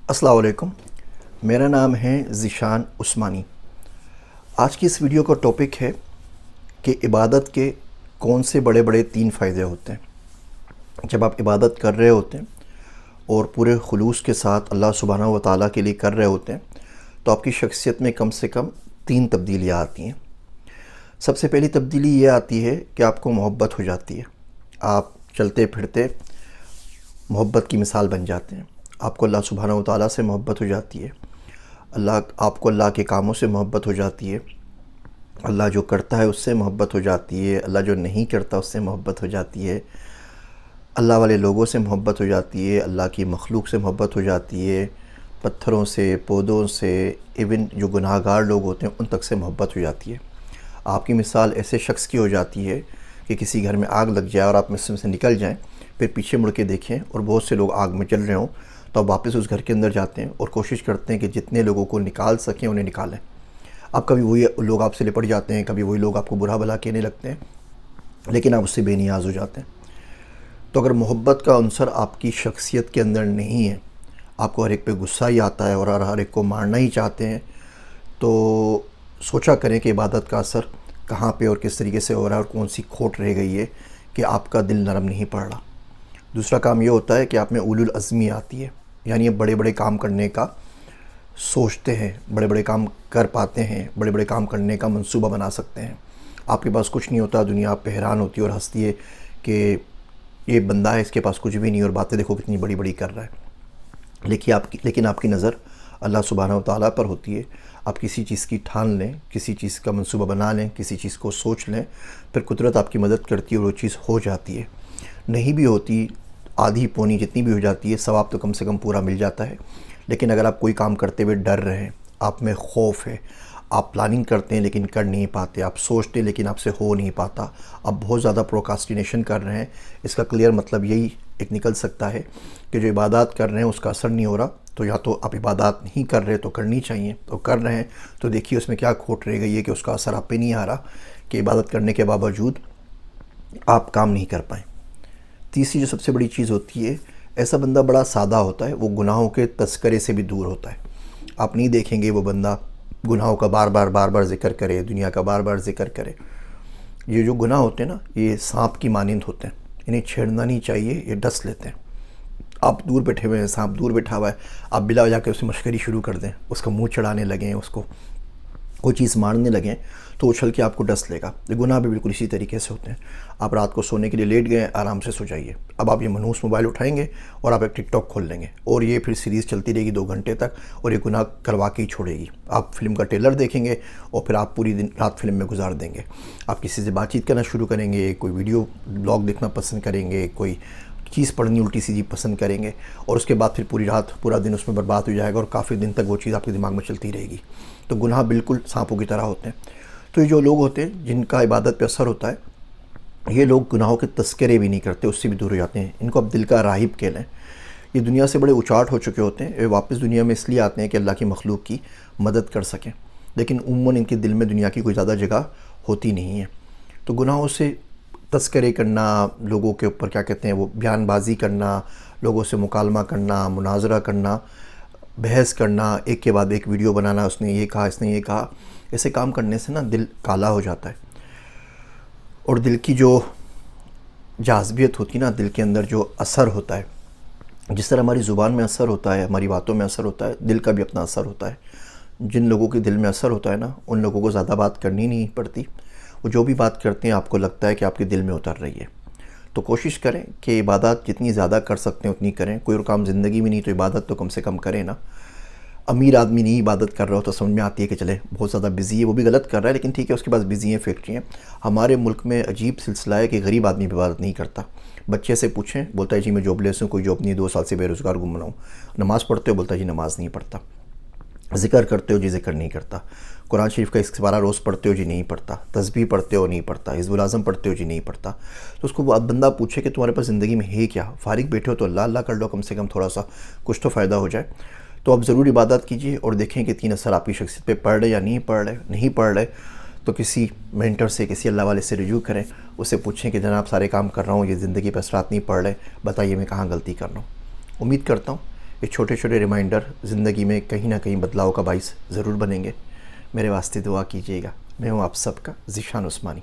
السلام علیکم، میرا نام ہے ذیشان عثمانی۔ آج کی اس ویڈیو کا ٹاپک ہے کہ عبادت کے کون سے بڑے بڑے 3 فائدے ہوتے ہیں۔ جب آپ عبادت کر رہے ہوتے ہیں اور پورے خلوص کے ساتھ اللہ سبحانہ و تعالیٰ کے لیے کر رہے ہوتے ہیں تو آپ کی شخصیت میں کم سے کم 3 تبدیلیاں آتی ہیں۔ سب سے پہلی تبدیلی یہ آتی ہے کہ آپ کو محبت ہو جاتی ہے، آپ چلتے پھرتے محبت کی مثال بن جاتے ہیں۔ آپ کو اللہ سبحانہ و تعالیٰ سے محبت ہو جاتی ہے، آپ کو اللہ کے کاموں سے محبت ہو جاتی ہے، اللہ جو کرتا ہے اس سے محبت ہو جاتی ہے، اللہ جو نہیں کرتا اس سے محبت ہو جاتی ہے، اللہ والے لوگوں سے محبت ہو جاتی ہے، اللہ کی مخلوق سے محبت ہو جاتی ہے، پتھروں سے، پودوں سے، ایون جو گناہ گار لوگ ہوتے ہیں ان تک سے محبت ہو جاتی ہے۔ آپ کی مثال ایسے شخص کی ہو جاتی ہے کہ کسی گھر میں آگ لگ جائے اور آپ اس میں سے نکل جائیں، پھر پیچھے مڑ کے دیکھیں اور بہت سے لوگ آگ میں جل رہے ہوں تو آپ واپس اس گھر کے اندر جاتے ہیں اور کوشش کرتے ہیں کہ جتنے لوگوں کو نکال سکیں انہیں نکالیں۔ اب کبھی وہی لوگ آپ سے لپٹ جاتے ہیں، کبھی وہی لوگ آپ کو برا بھلا کہنے لگتے ہیں، لیکن آپ اس سے بے نیاز ہو جاتے ہیں۔ تو اگر محبت کا عنصر آپ کی شخصیت کے اندر نہیں ہے، آپ کو ہر ایک پہ غصہ ہی آتا ہے اور ہر ایک کو مارنا ہی چاہتے ہیں، تو سوچا کریں کہ عبادت کا اثر کہاں پہ اور کس طریقے سے ہو رہا ہے اور کون سی کھوٹ رہ گئی ہے کہ آپ کا دل نرم نہیں پڑ رہا۔ دوسرا کام یہ ہوتا ہے کہ آپ میں اولو العزمی آتی ہے، یعنی بڑے بڑے کام کرنے کا سوچتے ہیں، بڑے بڑے کام کر پاتے ہیں، بڑے بڑے کام کرنے کا منصوبہ بنا سکتے ہیں۔ آپ کے پاس کچھ نہیں ہوتا، دنیا آپ پہ حیران ہوتی ہے اور ہنستی ہے کہ یہ بندہ ہے، اس کے پاس کچھ بھی نہیں اور باتیں دیکھو کتنی بڑی بڑی کر رہا ہے۔ لیکن آپ کی نظر اللہ سبحانہ و تعالیٰ پر ہوتی ہے۔ آپ کسی چیز کی ٹھان لیں، کسی چیز کا منصوبہ بنا لیں، کسی چیز کو سوچ لیں، پھر قدرت آپ کی مدد کرتی ہے اور وہ چیز ہو جاتی ہے۔ نہیں بھی ہوتی، آدھی پونی جتنی بھی ہو جاتی ہے، ثواب تو کم سے کم پورا مل جاتا ہے۔ لیکن اگر آپ کوئی کام کرتے ہوئے ڈر رہے ہیں، آپ میں خوف ہے، آپ پلاننگ کرتے ہیں لیکن کر نہیں پاتے، آپ سوچتے ہیں لیکن آپ سے ہو نہیں پاتا، آپ بہت زیادہ پروکاسٹینیشن کر رہے ہیں، اس کا کلیئر مطلب یہی ایک نکل سکتا ہے کہ جو عبادات کر رہے ہیں اس کا اثر نہیں ہو رہا، تو یا تو آپ عبادات نہیں کر رہے تو کرنی چاہیے، تو کر رہے ہیں تو دیکھیے اس میں کیا کھوٹ رہ گئی ہے کہ اس کا اثر آپ پہ نہیں آ رہا، کہ عبادت کرنے کے باوجود آپ کام نہیں کر پائیں۔ تیسری جو سب سے بڑی چیز ہوتی ہے، ایسا بندہ بڑا سادہ ہوتا ہے، وہ گناہوں کے تذکرے سے بھی دور ہوتا ہے۔ آپ نہیں دیکھیں گے وہ بندہ گناہوں کا بار بار ذکر کرے، دنیا کا بار بار ذکر کرے۔ یہ جو گناہ ہوتے ہیں نا، یہ سانپ کی مانند ہوتے ہیں، انہیں چھیڑنا نہیں چاہیے، یہ ڈس لیتے ہیں۔ آپ دور بیٹھے ہوئے ہیں، سانپ دور بیٹھا ہوا ہے، آپ بلا وجہ کے اس سے مشکری شروع کر دیں، اس کا منہ چڑھانے لگیں، اس کو کوئی چیز مارنے لگیں تو اچھل کے آپ کو ڈس لے گا۔ یہ گناہ بھی بالکل اسی طریقے سے ہوتے ہیں۔ آپ رات کو سونے کے لیے لیٹ گئے، آرام سے سو جائیے، اب آپ یہ منحوس موبائل اٹھائیں گے اور آپ ایک ٹک ٹاک کھول لیں گے اور یہ پھر سیریز چلتی رہے گی 2 گھنٹے تک اور یہ گناہ کروا کے ہی چھوڑے گی۔ آپ فلم کا ٹریلر دیکھیں گے اور پھر آپ پوری دن رات فلم میں گزار دیں گے۔ آپ کسی سے بات چیت کرنا شروع کریں گے، کوئی ویڈیو بلاگ دیکھنا پسند کریں گے، کوئی چیز پڑھنی الٹی سیدھی پسند کریں گے اور اس کے بعد پھر پوری رات پورا دن اس میں برباد ہو جائے گا اور کافی دن تک وہ چیز آپ کے دماغ میں چلتی رہے گی۔ تو گناہ بالکل سانپوں کی طرح ہوتے ہیں۔ تو یہ جو لوگ ہوتے ہیں جن کا عبادت پہ اثر ہوتا ہے، یہ لوگ گناہوں کے تذکرے بھی نہیں کرتے، اس سے بھی دور ہو جاتے ہیں۔ ان کو اب دل کا راہب کہہ لیں۔ یہ دنیا سے بڑے اچاٹ ہو چکے ہوتے ہیں، یہ واپس دنیا میں اس لیے آتے ہیں کہ اللہ کی مخلوق کی مدد کر سکیں، لیکن عموماً ان کے دل میں دنیا کی کوئی زیادہ جگہ ہوتی نہیں ہے۔ تو گناہوں سے تذکرے کرنا، لوگوں کے اوپر کیا کہتے ہیں وہ بیان بازی کرنا، لوگوں سے مکالمہ کرنا، مناظرہ کرنا، بحث کرنا، ایک کے بعد ایک ویڈیو بنانا، اس نے یہ کہا، اس نے یہ کہا، ایسے کام کرنے سے نا دل کالا ہو جاتا ہے اور دل کی جو جاذبیت ہوتی ہے نا، دل کے اندر جو اثر ہوتا ہے، جس طرح ہماری زبان میں اثر ہوتا ہے، ہماری باتوں میں اثر ہوتا ہے، دل کا بھی اپنا اثر ہوتا ہے۔ جن لوگوں کے دل میں اثر ہوتا ہے نا، ان لوگوں کو زیادہ بات کرنی نہیں پڑتی، وہ جو بھی بات کرتے ہیں آپ کو لگتا ہے کہ آپ کے دل میں اتر رہی ہے۔ تو کوشش کریں کہ عبادات جتنی زیادہ کر سکتے ہیں اتنی کریں۔ کوئی اور کام زندگی میں نہیں تو عبادت تو کم سے کم کریں نا۔ امیر آدمی نہیں عبادت کر رہا ہو تو سمجھ میں آتی ہے کہ چلے بہت زیادہ بزی ہے، وہ بھی غلط کر رہا ہے، لیکن ٹھیک ہے اس کے پاس بزی ہیں، فیکٹری ہیں۔ ہمارے ملک میں عجیب سلسلہ ہے کہ غریب آدمی بھی عبادت نہیں کرتا۔ بچے سے پوچھیں، بولتا ہے جی میں جاب لیس ہوں، کوئی جاب نہیں، 2 سال سے بے روزگار گھوم رہا ہوں۔ نماز پڑھتے ہو؟ بولتا ہے جی نماز نہیں پڑھتا۔ ذکر کرتے ہو؟ جی ذکر نہیں کرتا۔ قرآن شریف کا 12 روز پڑھتے ہو؟ جی نہیں پڑھتا۔ تسبیح پڑھتے ہو؟ نہیں پڑھتا۔ حزب الاعظم پڑھتے ہو؟ جی نہیں پڑھتا۔ تو اس کو بندہ پوچھے کہ تمہارے پاس زندگی میں ہے کیا؟ فارغ بیٹھے ہو تو اللہ اللہ کر لو، کم سے کم تھوڑا سا کچھ تو فائدہ ہو جائے۔ تو آپ ضرور عبادت کیجیے اور دیکھیں کہ 3 اثر آپ کی شخصیت پہ پڑ رہے یا نہیں پڑ رہے۔ نہیں پڑ رہے تو کسی مینٹر سے، کسی اللہ والے سے رجوع کریں، اس سے پوچھیں کہ جناب سارے کام کر رہا ہوں، یہ زندگی پہ اثرات نہیں پڑ رہے، بتائیے میں کہاں غلطی کر رہا ہوں۔ امید کرتا ہوں یہ چھوٹے چھوٹے ریمائنڈر زندگی میں کہیں نہ کہیں بدلاؤ کا باعث ضرور بنیں گے. میرے واسطے دعا کیجیے گا. میں ہوں آپ سب کا ذیشان عثمانی.